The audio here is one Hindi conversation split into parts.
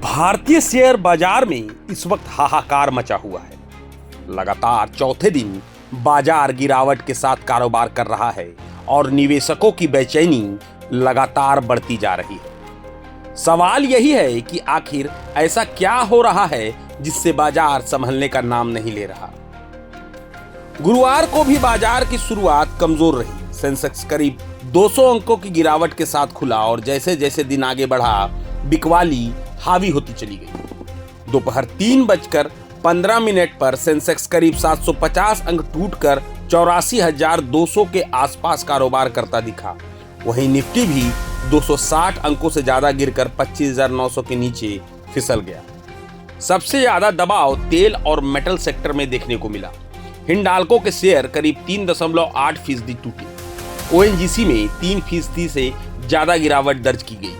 भारतीय शेयर बाजार में इस वक्त हाहाकार मचा हुआ है। लगातार चौथे दिन बाजार गिरावट के साथ कारोबार कर रहा है और निवेशकों की बेचैनी लगातार बढ़ती जा रही है। सवाल यही है कि आखिर ऐसा क्या हो रहा है जिससे बाजार संभलने का नाम नहीं ले रहा। गुरुवार को भी बाजार की शुरुआत कमजोर रही। सेंसेक्स करीब 200 अंकों की गिरावट के साथ खुला और जैसे जैसे दिन आगे बढ़ा बिकवाली हावी होती चली गई। दोपहर 3:15 पर सेंसेक्स करीब 750 अंक टूटकर 84,200 के आसपास कारोबार करता दिखा। वहीं निफ्टी भी 260 अंकों से ज्यादा गिरकर 25,900 के नीचे फिसल गया। सबसे ज्यादा दबाव तेल और मेटल सेक्टर में देखने को मिला। हिंडाल्को के शेयर करीब 3.8% टूटे। ओएनजीसी में 3% से ज्यादा गिरावट दर्ज की गई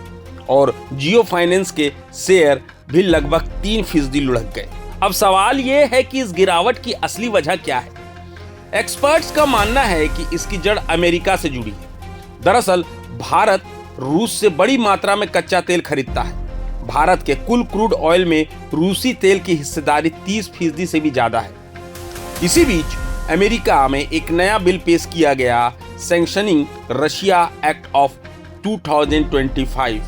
और जियो फाइनेंस के शेयर भी लगभग 3% लुढ़क गए। अब सवाल यह है कि इस गिरावट की असली वजह क्या है। एक्सपर्ट्स का मानना है कि इसकी जड़ अमेरिका से जुड़ी है। दरअसल भारत रूस से बड़ी मात्रा में कच्चा तेल खरीदता है। भारत के कुल क्रूड ऑयल में रूसी तेल की हिस्सेदारी 30% से भी ज्यादा है। इसी बीच अमेरिका में एक नया बिल पेश किया गया, सैंक्शनिंग रशिया एक्ट ऑफ 2025।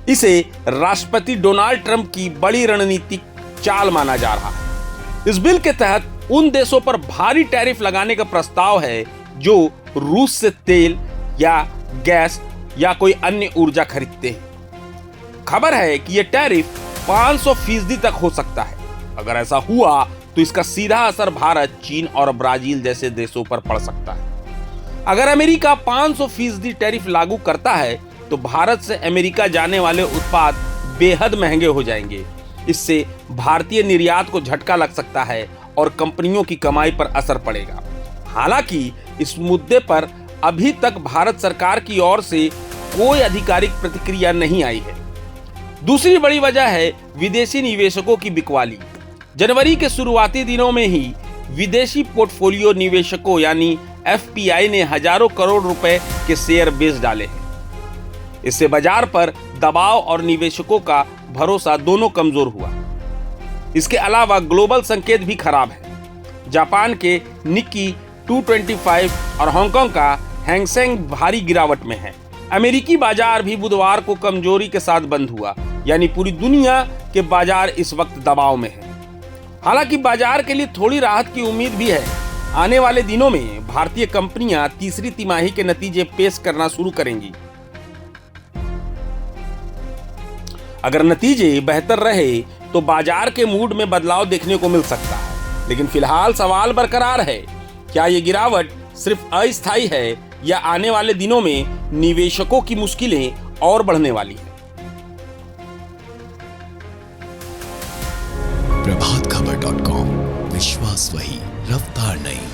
इसे राष्ट्रपति डोनाल्ड ट्रंप की बड़ी रणनीतिक चाल माना जा रहा है। इस बिल के तहत उन देशों पर भारी टैरिफ लगाने का प्रस्ताव है जो रूस से तेल या गैस या कोई अन्य ऊर्जा खरीदते हैं। खबर है कि यह टैरिफ 500% तक हो सकता है। अगर ऐसा हुआ तो इसका सीधा असर भारत, चीन और ब्राजील जैसे देशों पर पड़ सकता है। अगर अमेरिका 500% टैरिफ लागू करता है तो भारत से अमेरिका जाने वाले उत्पाद बेहद महंगे हो जाएंगे। इससे भारतीय निर्यात को झटका लग सकता है और कंपनियों की कमाई पर असर पड़ेगा। हालांकि इस मुद्दे पर अभी तक भारत सरकार की ओर से कोई आधिकारिक प्रतिक्रिया नहीं आई है। दूसरी बड़ी वजह है विदेशी निवेशकों की बिकवाली। जनवरी के शुरुआती दिनों में ही विदेशी पोर्टफोलियो निवेशकों यानी एफपीआई ने हजारों करोड़ रुपए के शेयर बेच डाले हैं। इससे बाजार पर दबाव और निवेशकों का भरोसा दोनों कमजोर हुआ। इसके अलावा ग्लोबल संकेत भी खराब है। जापान के निक्की 225 और हांगकांग का हैंगसेंग भारी गिरावट में है। अमेरिकी बाजार भी बुधवार को कमजोरी के साथ बंद हुआ, यानी पूरी दुनिया के बाजार इस वक्त दबाव में है। हालांकि बाजार के लिए थोड़ी राहत की उम्मीद भी है। आने वाले दिनों में भारतीय कंपनियां तीसरी तिमाही के नतीजे पेश करना शुरू करेंगी। अगर नतीजे बेहतर रहे तो बाजार के मूड में बदलाव देखने को मिल सकता है। लेकिन फिलहाल सवाल बरकरार है, क्या ये गिरावट सिर्फ अस्थायी है या आने वाले दिनों में निवेशकों की मुश्किलें और बढ़ने वाली है। प्रभातखबर.com, विश्वास वही, रफ्तार नहीं।